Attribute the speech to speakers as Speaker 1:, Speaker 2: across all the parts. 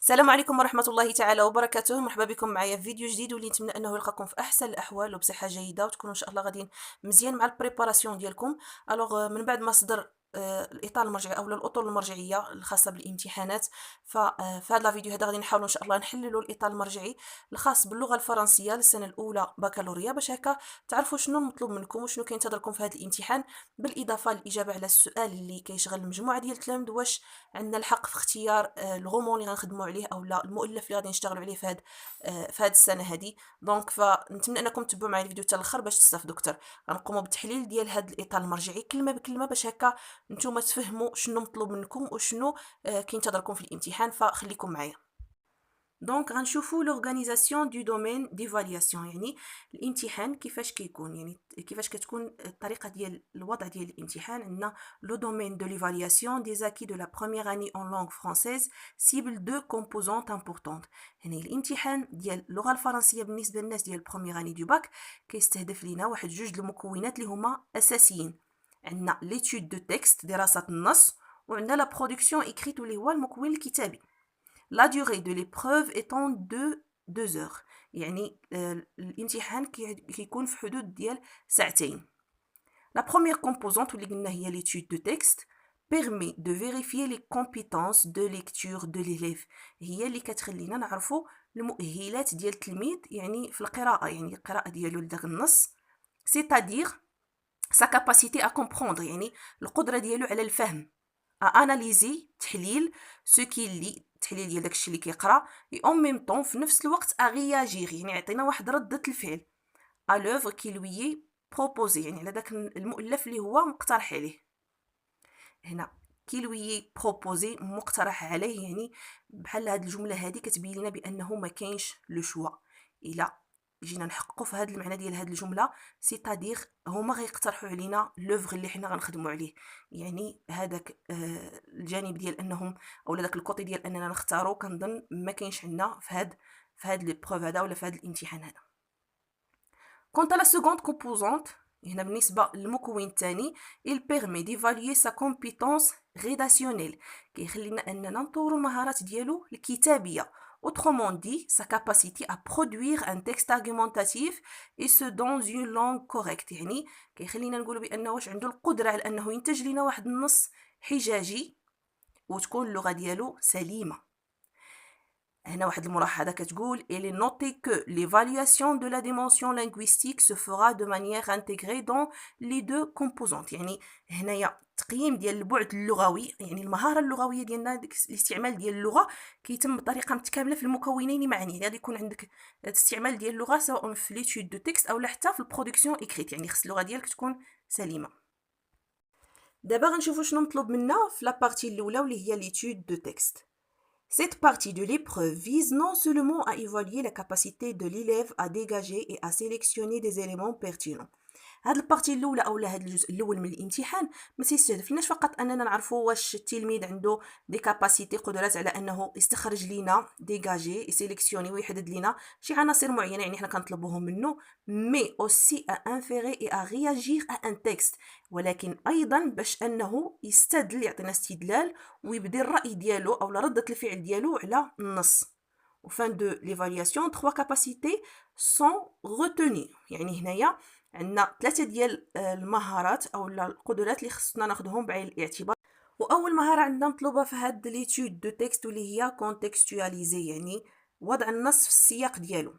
Speaker 1: السلام عليكم ورحمة الله تعالى وبركاته، مرحبا بكم معايا في فيديو جديد واللي نتمنى أنه يلقاكم في أحسن الأحوال وبصحة جيدة وتكونوا إن شاء الله غاديين مزيان مع البريباراسيون ديالكم. من بعد ما صدر الإطار المرجعي أو الأطر المرجعية الخاصة بالامتحانات، في هذا الفيديو هذا غادي نحاولوا إن شاء الله نحللوا الإطار المرجعي الخاص باللغة الفرنسية للسنة الأولى بكالوريا، باش هكا تعرفوا شنو المطلوب منكم وشنو كينتظركم في هذا الامتحان، بالإضافة للإجابة على السؤال اللي كيشغل المجموعة ديال التلاميذ: واش عندنا الحق في اختيار الغومون اللي غنخدموا عليه اولا المؤلف اللي غادي نشتغلوا عليه في هاد السنه هذه. فنتمنى انكم تتبعوا معايا الفيديو حتى الاخر باش تستافدوا اكثر. غنقوموا بالتحليل ديال هذا الاطار المرجعي كلمه بكلمه باش هكا نتوما تفهموا شنو مطلوب منكم وشنو كينتظركم في الامتحان، فخليكم معايا. دونك غنشوفوا لورغانيزاسيون دو دومين ديفالياسيون، يعني الامتحان كيفاش كيكون، يعني كيفاش كتكون الطريقه ديال الوضع ديال الامتحان. عندنا لو دومين دو ليفالياسيون دي زاكي دو لا بروميير اني اون لونغ فرونسيز سيبل دو كومبوزونت امبورطونت. يعني الامتحان ديال اللغه الفرنسيه بالنسبه للناس ديال بروميير اني دو باك كيستهدف لينا واحد جوج المكونات اللي هما اساسيين. عندنا ليتود دو تكست دراسه النص، وعندنا لا برودكسيون ايكريت اللي هو المكون الكتابي. La durée de l'épreuve étant de 2 heures، يعني الامتحان كيكون في حدود ديال ساعتين. La première composante اللي قلنا هي l'étude de texte permet de vérifier les compétences de lecture de l'élève، هي اللي كتخلينا نعرفوا المؤهلات ديال التلميذ يعني في القراءة، يعني القراءة ديالو لداك النص، c'est-à-dire sa capacité à comprendre، يعني القدرة ديالو على الفهم. اناليزي تحليل سو كي لي التحليل ديال داكشي اللي كيقرا، اي اون ميم طون في نفس الوقت اغياجير، يعني يعطينا واحد ردة الفعل ا لوفر كي لوي بروبوزي، يعني على داك المؤلف اللي هو مقترح عليه. هنا كي لوي بروبوزي مقترح عليه، يعني بحال هاد الجمله هادي كتبين لنا بانه ما كاينش لو شوا. الا جينا نحققوا في هذا المعنى ديال هذه الجمله، سيتادير هما غيقترحوا علينا لوفغ اللي حنا غنخدموا عليه، يعني هذاك الجانب ديال انهم اولا داك الكوطي ديال اننا نختاروا، كنظن ما كاينش عندنا في هاد لي بروف هذا ولا في هذا الامتحان هذا. Quant à la seconde composante، هنا بالنسبة للمكون الثاني، il permet d'évaluer sa compétence rédactionnelle، كيخلينا أننا نطوروا المهارات ديالو الكتابية. Autrement dit, sa capacité à produire un texte argumentatif et ce dans une langue correcte، يعني كيخلينا نقولوا بأنه واش عنده القدرة على أنه ينتج لنا واحد النص حجاجي وتكون اللغة ديالو سليمة. هنا واحد الملاحظة كتقول: il est noté que l'évaluation de la dimension linguistique se fera de manière intégrée dans les deux composantes، يعني هنايا التقييم ديال البعد اللغوي، يعني المهارة اللغوية ديالنا، ديك الاستعمال ديال اللغة كيتم بطريقة متكاملة في المكونين معا، يعني غادي يكون عندك الاستعمال ديال اللغة سواء في ليتود دو تكست او حتى في البرودكسيون ايكريت، يعني خص اللغة ديالك تكون سليمة. دابا غنشوفوا شنو مطلوب منا في لابارتي الاولى واللي هي ليتود دو تكست. Cette partie de l'épreuve vise non seulement à évaluer la capacité de l'élève à dégager et à sélectionner des éléments pertinents. هاد البارتي الاولى اولا هاد الجزء الاول من الامتحان ما تيستهدفناش فقط اننا نعرفوا واش التلميذ عنده دي كاباسيتي، قدرات على انه يستخرج لينا ديغاجي يسيليكسيوني ويحدد لينا شي عناصر معينه يعني حنا كنطلبوهم منه، مي اوسي ا انفيري اي ا رياجير ا ان تكست، ولكن ايضا باش انه يستدل، يعطينا استدلال ويبدي الراي ديالو او رده الفعل ديالو على النص. Au fin de l'évaluation, 3 capacités sont retenues، يعني هنايا عندنا 3 ديال المهارات او القدرات اللي خصنا ناخذهم بعين الاعتبار. واول مهاره عندنا مطلوبه في هاد ليتود دو تكست واللي هي كونتكستواليزي، يعني وضع النص في السياق ديالو.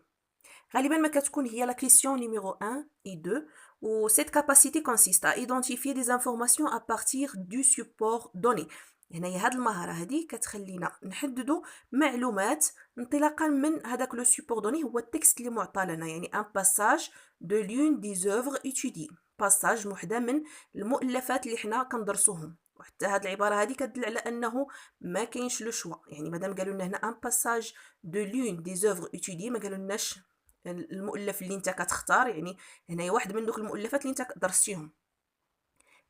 Speaker 1: غالبا ما كتكون هي لا كيسيون نيميرو 1 et 2، و cette capacité consiste à identifier des informations à partir du support donné. هنايا هاد المهاره هادي كتخلينا نحددوا معلومات انطلاقا من هذاك لو سيبور دوني، هو التكست اللي معطى لنا، يعني ان باساج دو لون دي زوفر ايتودي، باساج وحده من المؤلفات اللي حنا كندرسوهم. وحتى هاد العباره هادي كتدل على انه ما كاينش لو شوا، يعني مادام قالوا لنا هنا ان باساج دو لون دي زوفر ايتودي ما قالوا لناش المؤلف اللي انت كتختار، يعني هنايا واحد من دوك المؤلفات اللي انت درستيهم.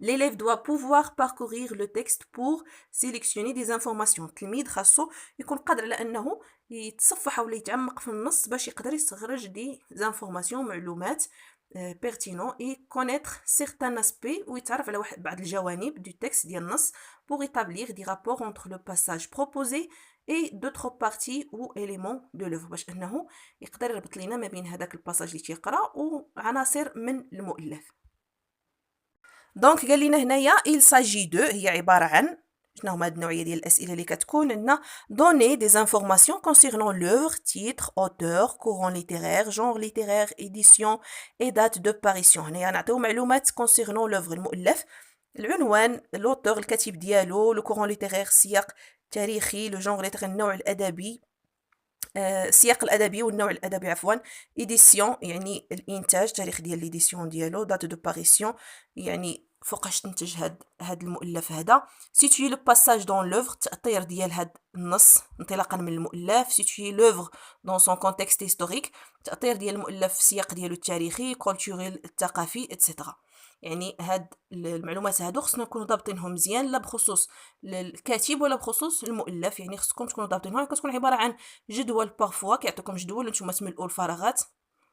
Speaker 1: L'élève doit pouvoir parcourir le texte pour sélectionner des informations. التلميذ خاصو يكون قادر على انه يتصفح ولا يتعمق في النص باش يقدر يستخرج دي زانفورماسيون، معلومات pertinent et connaître certains aspects، ويتعرف على بعض الجوانب du texte ديال النص pour établir des rapports entre le passage proposé et d'autres parties ou éléments de l'œuvre باش أنه يقدر يربط لينا ما بين هذاك الباساج اللي تيقرا وعناصر من المؤلف. دونك قال لنا هنايا il s'agit de هي عبارة عن شنو هما هاد النوعية ديال الأسئلة اللي كتكون عندنا donner des informations concernant l'œuvre, titre, auteur, courant littéraire, genre littéraire, édition et date de parution. هنايا نعطيو معلومات concernant l'œuvre المؤلف، العنوان، l'auteur الكاتب ديالو، le courant littéraire السياق التاريخي، le genre littéraire النوع الأدبي، السياق الأدبي والنوع الأدبي عفوا، إديسيون يعني الإنتاج، تاريخ ديال ليديسيون ديالو، دات دو باريسيون يعني فوقاش تنتج هاد المؤلف هذا، سيتوي لو باساج دون لوفر التأطير ديال هاد النص انطلاقا من المؤلف، سيتوي لوفر دون سون كونتكست هيستوريك التأطير ديال المؤلف في السياق ديالو التاريخي، كولتوريل الثقافي اتسيتيرا. يعني هاد المعلومات هادو خصنا نكونوا ضابطينهم مزيان، لا بخصوص الكاتب ولا بخصوص المؤلف، يعني خصكم تكونوا ضابطينهم. كتكون عباره عن جدول بارفوا كيعطيوكم جدول نتوما تملؤوا الفراغات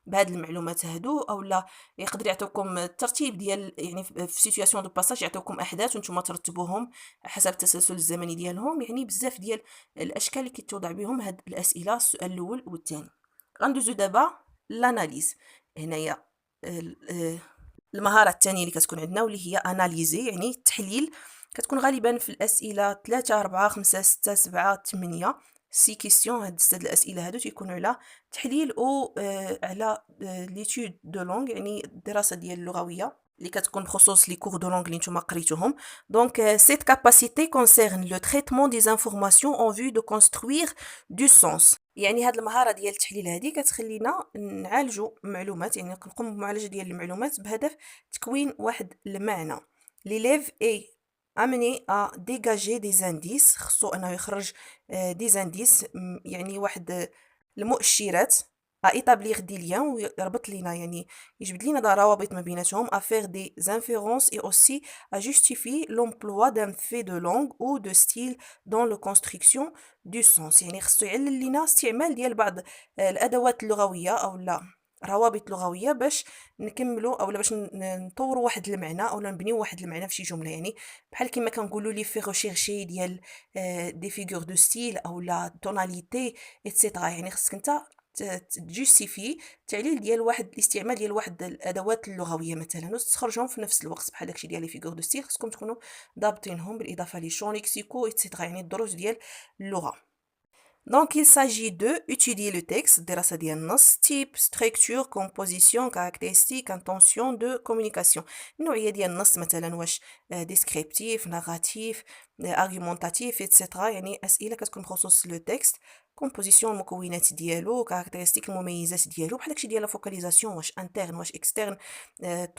Speaker 1: بهاد المعلومات هادو، اولا يقدر يعطيوكم الترتيب ديال يعني في سيتوياسيون دو باساج يعطيوكم احداث وانتم ترتبوهم حسب التسلسل الزمني ديالهم. يعني بزاف ديال الاشكال اللي كيتوضع بهم هاد الاسئله، السؤال الاول والثاني. غندوزو دابا لاناليز. هنايا المهاره الثانيه اللي كتكون عندنا واللي هي اناليزي يعني التحليل. كتكون غالبا في الاسئله 3 4 5 6 7 8 سي كيسيون. هاد الاسئله هادو تيكونوا على تحليل او على ليتود دو لونغ يعني الدراسه ديال اللغويه اللي كتكون بخصوص لي كور دو لونغ اللي نتوما قريتوهم. دونك cette capacité concerne le traitement des informations en vue de construire du sens. يعني هاد المهاره ديال التحليل هادي كتخلينا نعالجوا معلومات، يعني كنقوم بمعالجه ديال المعلومات بهدف تكوين واحد المعنى. l'élève est amené à dégager des indices، خصو انه يخرج des indices يعني واحد المؤشرات، à établir des liens ويربط لينا يعني يجبد لينا روابط ما بيناتهم، à faire des inférences et aussi à justifier l'emploi d'un fait de langue ou de style dans la construction du sens. يعني خصو يعلل لينا استعمال ديال بعض الادوات اللغويه او لا روابط لغويه باش نكملوا او باش نطوروا واحد المعنى او نبنيو واحد المعنى في شي جمله. يعني بحال كما كنقولوا لي في ريشيرشي ديال دي فيغور دو ستيل او لا توناليتي ايتترا. يعني خصك انت تجوستيفي التعليل ديال واحد الاستعمال ديال واحد الادوات اللغويه مثلا وتخرجهم في نفس الوقت بحال داكشي ديال لي فيغور دو ستيل. خصكم تكونوا ضابطينهم بالاضافه لي شون ليكسيكو ايتترا يعني الدروس ديال اللغه. Donc il s'agit de étudier le texte دراسة ديال النص، type, structure, composition, caractéristiques, intention de communication. النوعية ديال النص مثلا واش descriptif, narratif, argumentatif etc. يعني أسئلة كتكون بخصوص لو تكست. composition المكونات ديالو، caractéristique المميزات ديالو بحال داكشي ديال لا فوكاليزاسيون واش interne واش externe،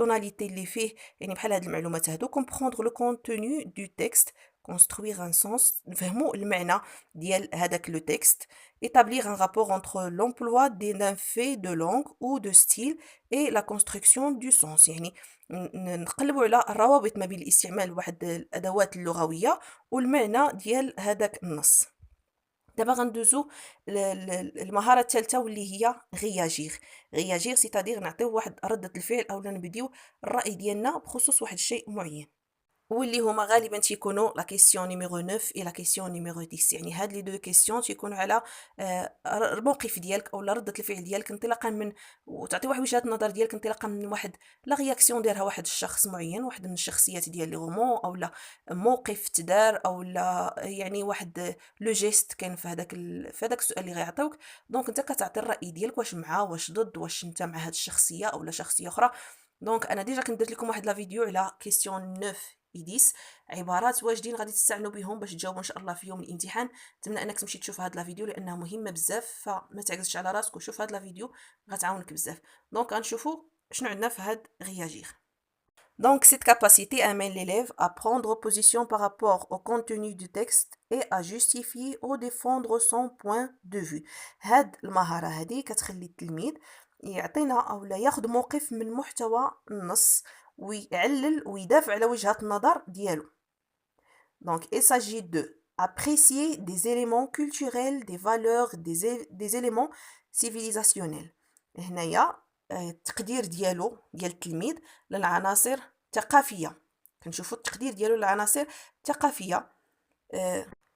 Speaker 1: tonalité اللي فيه يعني بحال هاد المعلومات هادو. comprendre le contenu du texte، construire un sens نفهموا المعنى ديال هذاك لو تكست. établir un rapport entre l'emploi d'un fait de langue ou de style et la construction du sens. يعني نقلبوا على الروابط ما بين الاستعمال واحد الادوات اللغويه والمعنى ديال هذاك النص. دابا غندوزو المهاره الثالثه واللي هي غياجير سيتادير نعطيو واحد رده الفعل اولا نبديو الراي ديالنا بخصوص واحد الشيء معين، واللي هما غالبا تيكونوا لا كيسيون نيميرو 9 و لا كيسيون نيميرو 10. يعني هاد لي دو كيسيون تيكونوا على الموقف ديالك او ردة الفعل ديالك انطلاقا من وتعطي واحد وجهة النظر ديالك انطلاقا من واحد لا رياكسيون دارها واحد الشخص معين، واحد من الشخصيات ديال لي رومون او لا موقف تدار او لا يعني واحد لو جيست كان في هذاك السؤال اللي غيعطيوك. دونك انت كتعطي الراي ديالك واش مع واش ضد، واش انت مع هاد الشخصيه او لا شخصيه اخرى. دونك انا ديجا كنت درت لكم واحد لا فيديو على كيسيون 9 إديس، عبارات واجدين غادي تستعنوا بهم باش تجاوبوا ان شاء الله في يوم الامتحان. نتمنى انك تمشي تشوف هاد لا فيديو لانها مهمه بزاف، فما تعجزش على راسك وشوف هاد لا فيديو غتعاونك بزاف. دونك غنشوفوا شنو عندنا في هاد غياجير. Donc cette capacité amène l'élève à prendre position par rapport au contenu du texte et à justifier ou défendre son point de vue. هاد المهارة هذه كتخلي التلميذ يعطينا أو لا ياخد موقف من محتوى النص ويعلل ويدافع على وجهة النظر ديالو. Donc il s'agit de apprécier des éléments culturels, des valeurs, des éléments civilisationnels. هنايا التقدير ديال التلميذ للعناصر الثقافيه. كنشوفوا التقدير ديالو للعناصر الثقافيه،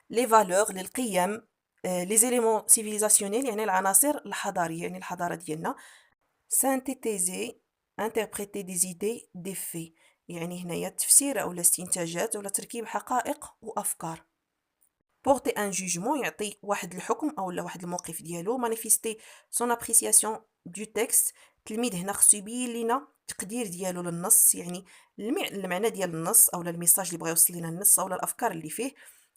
Speaker 1: لي فالور للقيم، les éléments civilisationnels يعني العناصر الحضارية يعني الحضارة ديالنا. synthétiser interpréter des idées des faits يعني هنايا تفسير أو الاستنتاجات أو تركيب حقائق وأفكار. porter un jugement يعطي واحد الحكم أو واحد الموقف ديالو. manifester son appréciation du texte التلميذ هنا خصو يبين لينا التقدير ديالو للنص يعني المعنى ديال النص أو الميساج اللي بغا يوصل لينا النص أو الأفكار اللي فيه.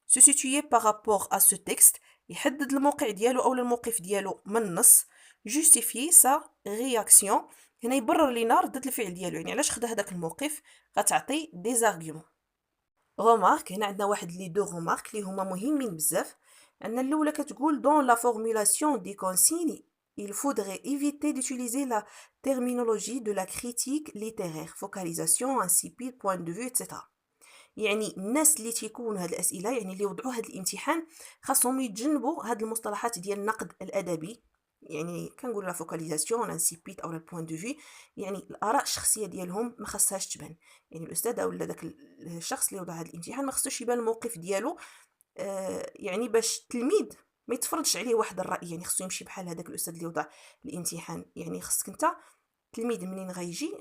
Speaker 1: se situer par rapport à ce texte يحدد الموقع ديالو أو الموقف ديالو من النص. justifier sa réaction هنا يبرر لينا ردة الفعل ديالو يعني علاش خدا هداك الموقف. غتعطي des arguments. remarque هنا عندنا واحد لي دو remarque اللي هما مهمين بزاف. عندنا الاولى كتقول dans la formulation des consignes il faudrait éviter d'utiliser la terminologie de la critique littéraire focalisation insipide point de vue etc. يعني الناس اللي تيكونوا هاد الاسئله يعني اللي وضعوا هاد الامتحان خاصهم يتجنبوا هاد المصطلحات ديال النقد الادبي يعني كنقول لا فوكاليزاسيون انسيبيت او لا بوين دو في يعني الاراء الشخصيه ديالهم ما خصهاش تبان يعني الاستاذ او داك الشخص اللي وضع هذا الامتحان ما خصوش يبان الموقف ديالو يعني باش التلميذ ما يتفرضش عليه واحد الراي يعني خصو يمشي بحال هذاك الاستاذ اللي وضع الامتحان يعني خصك انت التلميذ منين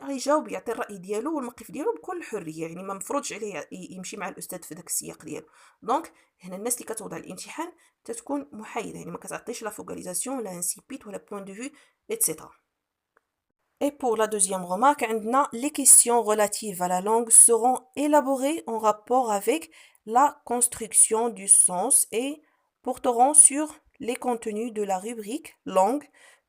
Speaker 1: غيجاوب يعطي الراي ديالو والموقف ديالو بكل حريه يعني ما مفروضش عليه يمشي مع الاستاذ في داك السياق ديالو. دونك هنا الناس اللي كتوضع الامتحان تتكون محايده يعني ما كتعطيش لا فوكاليزاسيون لا انسيبيت ولا بوين دو في ايتترا. Et pour la deuxième remarque, les questions relatives à la langue seront élaborées en rapport avec la construction du sens et porteront sur les contenus de la rubrique langue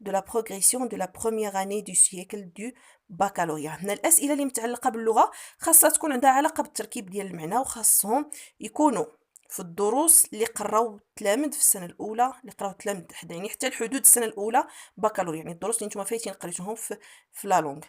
Speaker 1: de la progression de la première année du siècle du baccalauréat. هنا الأسئلة اللي متعلقة باللغة خاصها تكون عندها علاقة بالتركيب ديال المعنى وخاصهم يكونوا في الدروس اللي قراو التلامذ في السنة الأولى اللي قراو التلامذ يعني حتى الحدود السنة الأولى بكالوريا يعني الدروس اللي نتوما فايتين قريتوهم في لا لونغ.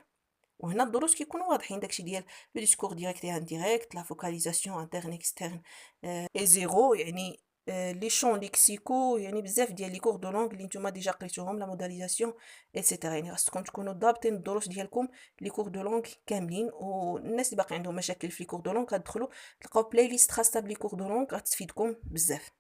Speaker 1: وهنا الدروس كيكونوا واضحين داكشي ديال لو ديسكور ديريكت اي انديريكت لا فوكاليزاسيون انترن اكسترن اي زيرو يعني لي شون ليكسيكو يعني بزاف ديال لي كور دو لونغ اللي نتوما ديجا قريتوهم لا موداليزاسيون ايتترا يعني خاصكم تكونوا ضابطين الدروس ديالكم لي كور دو لونغ كاملين. والناس اللي باقي عندهم مشاكل في لي كور دو لونغ غتدخلوا تلقاو بلاي ليست خاصه بلي كور دو لونغ غتفيدكم بزاف.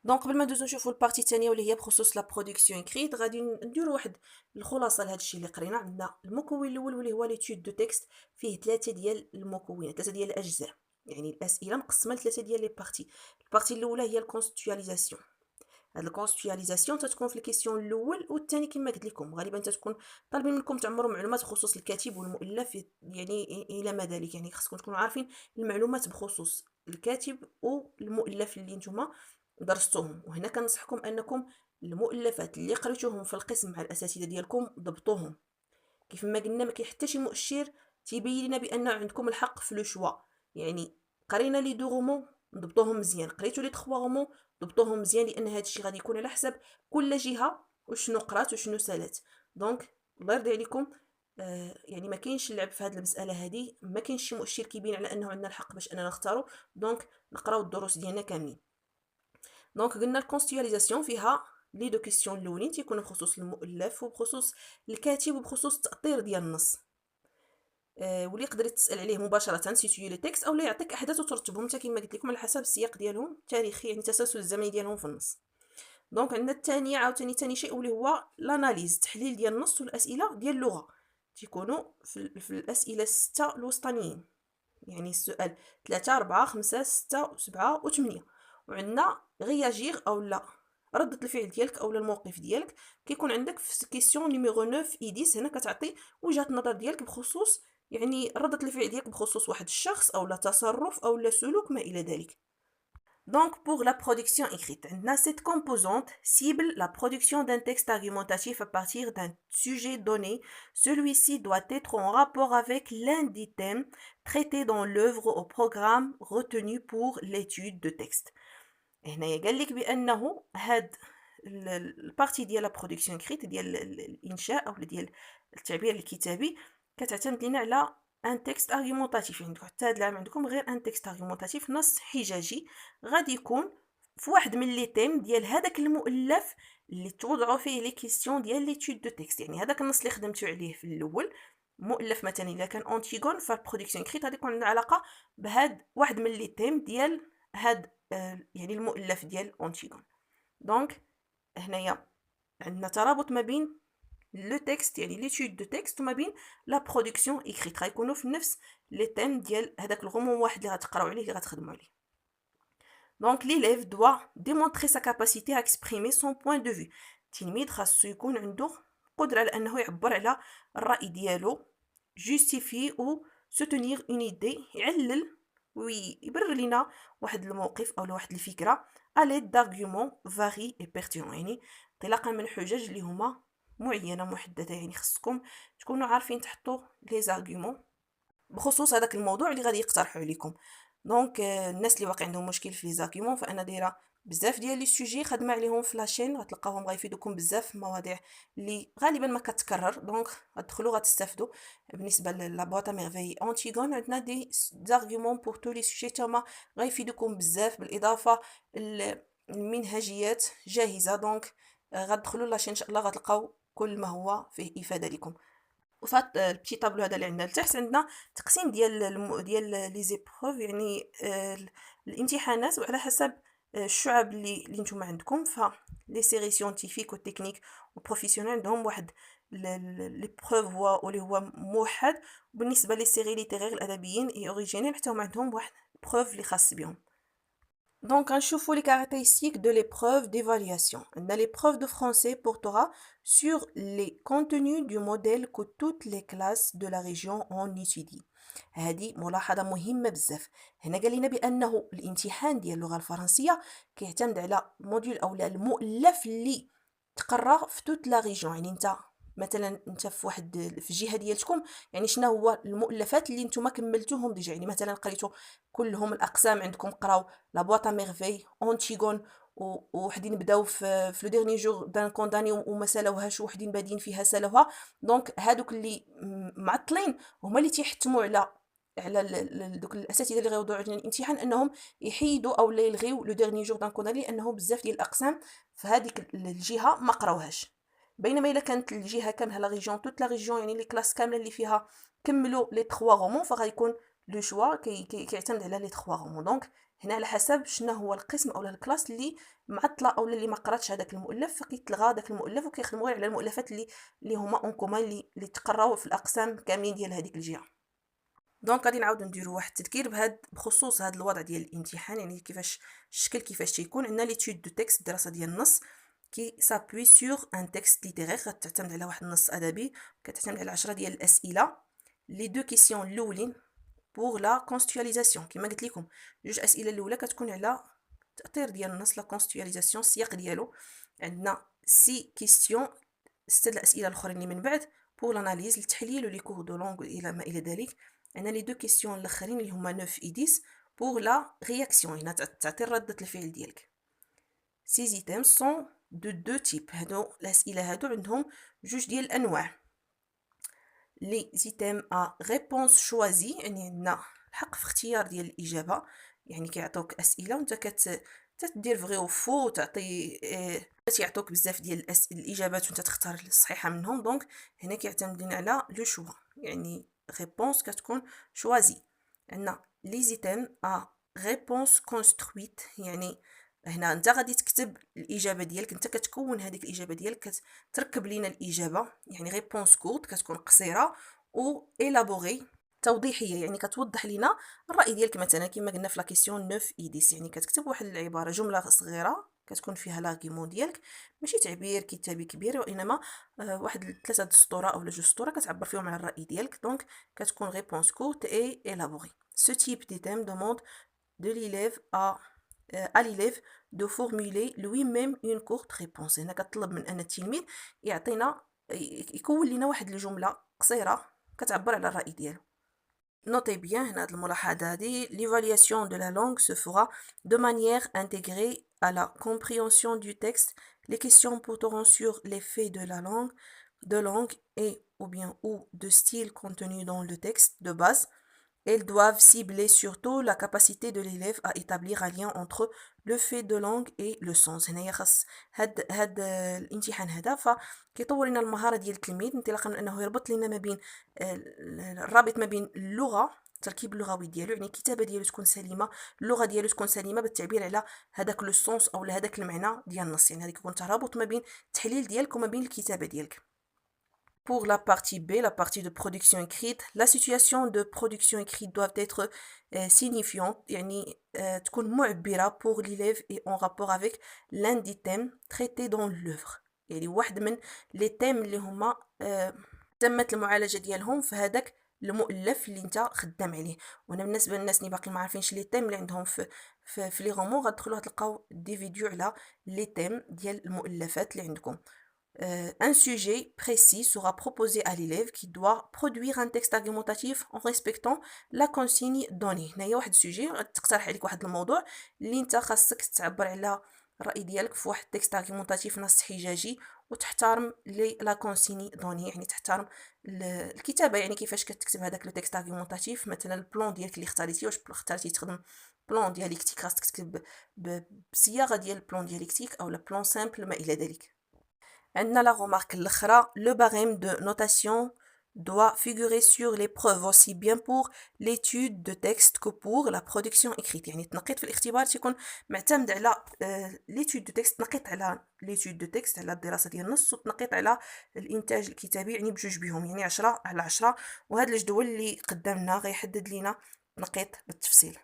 Speaker 1: دونك قبل ما ندوزو نشوفو البارتي الثانيه واللي هي بخصوص لا برودكسيون اكريت غادي نديرو واحد الخلاصه لهذا الشيء اللي قرينا. عندنا المكون الاول واللي هو ليتود دو تكست فيه 3 ديال المكونات 3 ديال الاجزاء يعني الاسئله مقسمه ل 3 ديال لي بارتي. البارتي الاولى هي الكونستيتواليزاسيون. هاد الكونستيتواليزاسيون تتكون في الكيسيون الاول والثاني كما قلت لكم غالبا تتكون طالبين منكم تعمروا معلومات بخصوص الكاتب والمؤلف يعني الى ما ذلك يعني خصكم تكونوا عارفين المعلومات بخصوص الكاتب والمؤلف اللي نتوما درستوهم. وهنا كنصحكم انكم المؤلفات اللي قريتوهم في القسم مع الاساتذه ديالكم ضبطوهم. كيف ما قلنا ما كاين حتى شي مؤشر تيبين لنا بان عندكم الحق في لو شوا يعني قرينا لي دو رومون ضبطوهم مزيان قريتو لي 3 رومون ضبطوهم مزيان لان هذا الشيء غادي يكون على حسب كل جهه وشنو قرات وشنو سالات. دونك الله يرضي عليكم يعني ما كاينش اللعب في هذه المساله هذه ما كاينش شي مؤشر كيبين على انه عندنا الحق باش اننا نختاروا. دونك نقراو الدروس ديالنا كاملين. دونك قلنا الكونستيتواليزاسيون فيها لي دو كيسيون الاولين تيكونوا بخصوص المؤلف وبخصوص الكاتب وبخصوص التاطير ديال النص واللي يقدر تسال عليه مباشره سيتوي لو تكست او لا يعطيك احداث وترتبهم حتى كما قلت لكم على حسب السياق ديالهم التاريخي يعني التسلسل الزمني ديالهم في النص. دونك عندنا الثانيه عاوتاني ثاني شيء واللي هو لاناليز تحليل ديال النص والاسئله ديال اللغه تيكونوا في الاسئله 6 الوسطانيين يعني السؤال 3 4 5 6 7 و8. وعندنا غياجير او لا ردة الفعل ديالك او الموقف ديالك كيكون عندك في كيسيون نيميرو 9 اي 10 هنا كتعطي وجهة النظر ديالك بخصوص يعني ردة الفعل ديالك بخصوص واحد الشخص او لا تصرف او لا سلوك ما الى ذلك. Donc, pour la production écrite, cette composante cible la production d'un texte argumentatif à partir d'un sujet donné. Celui-ci doit être en rapport avec l'un des thèmes traités dans l'œuvre au programme retenu pour l'étude de texte. هنايا قال لك بانه هاد البارتي ديال لا برودكسيون كريت ديال الانشاء او ديال التعبير الكتابي كتعتمد لنا على ان تكست ارغيومونطاتيف. عندكم حتى هاد العام عندكم غير ان تكست ارغيومونطاتيف نص حجاجي غادي يكون في واحد من لي تيم ديال هذاك المؤلف اللي توضعوا فيه لي كيسيون ديال ليتود دو تكست. يعني هذاك النص اللي خدمتو عليه في الاول مؤلف مثلا الا كان اونتيغون فالبرودكسيون كريت غادي يكون عندها علاقه بهاد واحد من لي تيم ديال هاد يعني المؤلف ديال أونتيغون. دونك هنايا عندنا ترابط ما بين لو تكست يعني ليتود دو تكست وما بين لا برودكسيون ايكريت، غيكونوا في نفس لي تيم ديال هذاك الغموم واحد اللي غتقراو عليه اللي غتخدموا عليه. دونك l'élève doit démontrer sa capacité à exprimer son point de vue. التلميذ خاصو يكون عنده قدرة على انه يعبر على الرأي ديالو، justifier ou soutenir une idée، يعلل ويبرر لنا واحد الموقف او واحد الفكرة à l'aide d'arguments variés et pertinents، يعني انطلاقا من الحجج اللي هما معينة محددة. يعني خصكم تكونوا عارفين تحطوا لي زارغومون بخصوص هذاك الموضوع اللي غادي يقترحوا عليكم. دونك الناس اللي واقع عندهم مشكل في لي زارغومون، فانا دايره بزاف ديال لي سوجي خدمه عليهم في لاشين، غتلقاوهم غيفيدوكم بزاف في المواضيع اللي غالبا ما كتكرر. دونك غتدخلوا غتستافدوا. بالنسبه لا بواط ميرفي اونتيغون عندنا دي زارغومون بور تو لي سوجي تما غيفيدوكم بزاف، بالاضافه المنهجيات جاهزه. دونك غتدخلوا لاشين ان شاء الله غتلقاو كل ما هو فيه افاده لكم. وفات البتي طابلو هذا اللي عندنا لتحت عندنا تقسيم ديال لي زيبروف، يعني الامتحانات وعلى حسب الشعب اللي نتوما عندكم. ف لي سيري سيانتيفيك وتكنيك وبروفيسيونيل عندهم واحد لي بروف اللي هو موحد، وبالنسبه لي سيري ليتيرير الادبيين اي اوريجينال حتى هما عندهم واحد بروف اللي خاص بهم. Donc, غنشوفوا les caractéristiques de l'épreuve d'évaluation. On a l'épreuve de français portera sur les contenus du modèle que toutes les classes de la région ont étudié. هذه ملاحظة مهمة بزاف. هنا قال لنا بأنه الامتحان ديال اللغة الفرنسية كيعتمد على موديول أو المؤلف اللي تقرا في توت لا ريجيون. يعني مثلا انت في واحد في الجهه ديالتكم، يعني شنو هو المؤلفات اللي نتوما كملتوهم ديجا. يعني مثلا قريتو كلهم الاقسام عندكم، قراو لا بواط ميرفي اونتيغون، وحدين بداو في لو ديرني جور دان كونداني وما سالوهاش، وحدين بادين فيها سالوها. دونك هادوك اللي معطلين هما اللي تيحتموا على دوك الاساتذه اللي غيوضعوا علينا الامتحان انهم يحيدوا او لا يلغيو لو ديرني جور دان كونداني، لانه بزاف ديال الاقسام في هذيك الجهه ما قراوهاش. بينما الا كانت الجهه كامله لا ريجيون توت لا ريجيون، يعني لي كلاس كامله اللي فيها كملوا لي 3 رومون، فغيكون لو شوا كيعتمد على لي 3 رومون. دونك هنا على حسب شنو هو القسم او الكلاس اللي معطله او اللي ما قراتش هذاك المؤلف، فكيتلغى داك المؤلف وكيخدموا غير على المؤلفات اللي هما اون كومان اللي تقراو في الاقسام كاملين ديال هذيك الجهه. دونك غادي نعاودو نديرو واحد التذكير بخصوص هذا الوضع ديال الامتحان، يعني كيفاش الشكل كيفاش تيكون. عندنا ليتود دو تكست، الدراسه ديال النص كي سابوي سور ان تكست ليتيرير، غتعتمد على واحد النص ادبي، كتعتمد على 10 ديال الاسئله. لي دو كيسيون الاولين بور لا كونستيتواليزاسيون، كما قلت لكم جوج اسئله الاولى كتكون على التاطير ديال النص، لا كونستيتواليزاسيون السياق ديالو. عندنا 6 كيسيون، 6 الاسئله الاخرين اللي من بعد بور لاناليز التحليل ولي كور دو لونغ الى ما الى ذلك. عندنا لي دو كيسيون الاخرين اللي هما 9 و 10 بور لا رياكسيون، هنا تعطي ردة الفعل ديالك. سي زيتام سون دو تيب، هادو الاسئله هادو عندهم جوج ديال الانواع. لي زيتام ا ريبونس شوازي، يعني عندنا الحق في اختيار ديال الاجابه، يعني كيعطوك اسئله وانت تدير فغي او فو، تعطي تيعطوك بزاف ديال الاجابات وانت تختار الصحيحه منهم. دونك هنا كيعتمد لنا على لو شوا، يعني ريبونس كتكون شوازي. عندنا لي زيتام ا ريبونس كونسترويت، يعني هنا انت غادي تكتب الاجابه ديالك، انت كتكون هذيك الاجابه ديالك، كتركب لينا الاجابه، يعني ريبونس كورت كتكون قصيره، و الابوري توضيحيه، يعني كتوضح لينا الراي ديالك. مثلا كما قلنا في لا كيسيون 9 اي 10، يعني كتكتب واحد العباره جمله صغيره كتكون فيها لاغيمون ديالك، ماشي تعبير كتابي كبير، وانما واحد 3 د السطور او 2 سطور كتعبر فيهم على الراي ديالك. دونك كتكون ريبونس كورت اي الابوري. Ce type de thème demande de l'élève à l'élève de formuler lui-même une courte réponse. هنا كطلب من ان التلميذ يعطينا يكون لنا واحد الجمله قصيره كتعبر على الراي ديالو. Notez bien هنا هاد الملاحظه هادي. L'évaluation de la langue se fera de manière intégrée à la compréhension du texte. Les questions porteront sur l'effet de la langue et ou de style contenu dans le texte de base. Elles doivent cibler surtout la capacité de l'élève à établir un lien entre le fait de langue et le sens. هنايا خاص هاد الامتحان هذا فكيطور لنا المهارة ديال التلميذ، انطلاقا من انه يربط لنا ما بين الرابط ما بين اللغة التركيب اللغوي ديالو، يعني الكتابه ديالو تكون سليمه، اللغه ديالو تكون سليمه بالتعبير على هذاك لو سونس او هذاك المعنى ديال النص، يعني هذاك يكون ترابط ما بين التحليل ديالك وما بين الكتابه ديالك. Pour la partie B, la partie de production écrite, la situation de production écrite doit être signifiante, يعني تكون معبرة pour l'élève et en rapport avec l'un des thèmes traités dans l'œuvre. يعني واحد من لي تيم اللي هما تمت المعالجة ديالهم في هذاك المؤلف اللي انت خدام عليه. وانا بالنسبه للناس اللي باقي ما عارفينش لي تيم اللي عندهم في لي غومون، غتدخلوا تلقاو دي فيديو على لي تيم ديال المؤلفات اللي عندكم. Un sujet précis sera proposé à l'élève qui doit produire un texte argumentatif en respectant la consigne donnée. هنايا واحد السوجي تقترح عليك واحد الموضوع اللي انت خاصك تعبر على الرأي ديالك في واحد تكست argumentatif نص حجاجي، وتحترم لي لا كونسيني دوني، يعني تحترم الكتابه، يعني كيفاش كتكتب هذاك لو تكست argumentatif. مثلا البلان ديالك اللي اختاريتي، واش اختاريتي تخدم بلان ديالكتيك، خاصك تكتب بصياغه ديال البلان ديالكتيك او لا بلان سامبل ما الى ذلك. عندنا لا remarque الاخرى، le barème de notation doit figurer sur les preuves aussi bien pour l'étude de texte que pour la production écrite. يعني التنقيط في الاختبار تيكون معتمد على l'étude de texte، تنقيط على l'étude de texte على الدراسة ديال النص، وتنقيط على الانتاج الكتابي، يعني بجوج بهم، يعني 10/10. وهاد الجدول اللي قدامنا غيحدد لينا تنقيط بالتفصيل.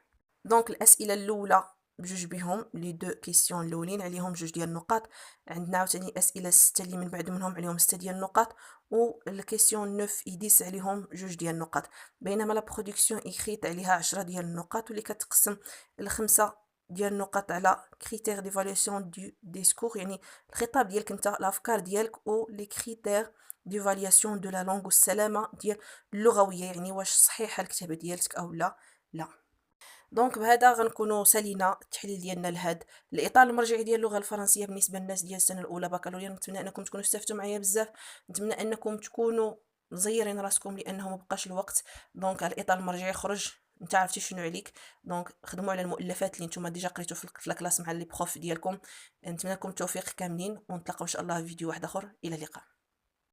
Speaker 1: دونك الاسئله الاولى بجوج بهم، لي دو كيسيون الاولين عليهم جوج ديال النقاط. عندنا عاوتاني اسئله 6 اللي من بعد منهم عليهم 6 ديال النقاط، والكيسيون 9 و 10 عليهم جوج ديال النقاط. بينما لا برودكسيون اكريت عليها 10 ديال النقاط، واللي كتقسم الخمسه ديال النقاط على كريتير ديفالياسيون دو ديسكور، يعني الخطاب ديالك انت، الافكار ديالك، و لي كريتير ديفالياسيون دو لا لونغ، والسلامه ديال اللغويه، يعني واش صحيحه الكتابه ديالك او لا. دونك بهذا غنكونوا سالينا التحليل ديالنا لهاد الاطار المرجعي ديال اللغه الفرنسيه بالنسبه للناس ديال السنه الاولى بكالوريا. نتمنى انكم تكونوا استفدتوا معايا بزاف، نتمنى انكم تكونوا مزيرين راسكم لانه مبقاش الوقت. دونك الاطار المرجعي خرج، انت عرفتي شنو عليك، دونك خدموا على المؤلفات اللي نتوما ديجا قريتو في الكلاس مع لي بروف ديالكم. نتمنى لكم التوفيق كاملين، ونتلاقاو ان شاء الله في فيديو واحد اخر. الى اللقاء.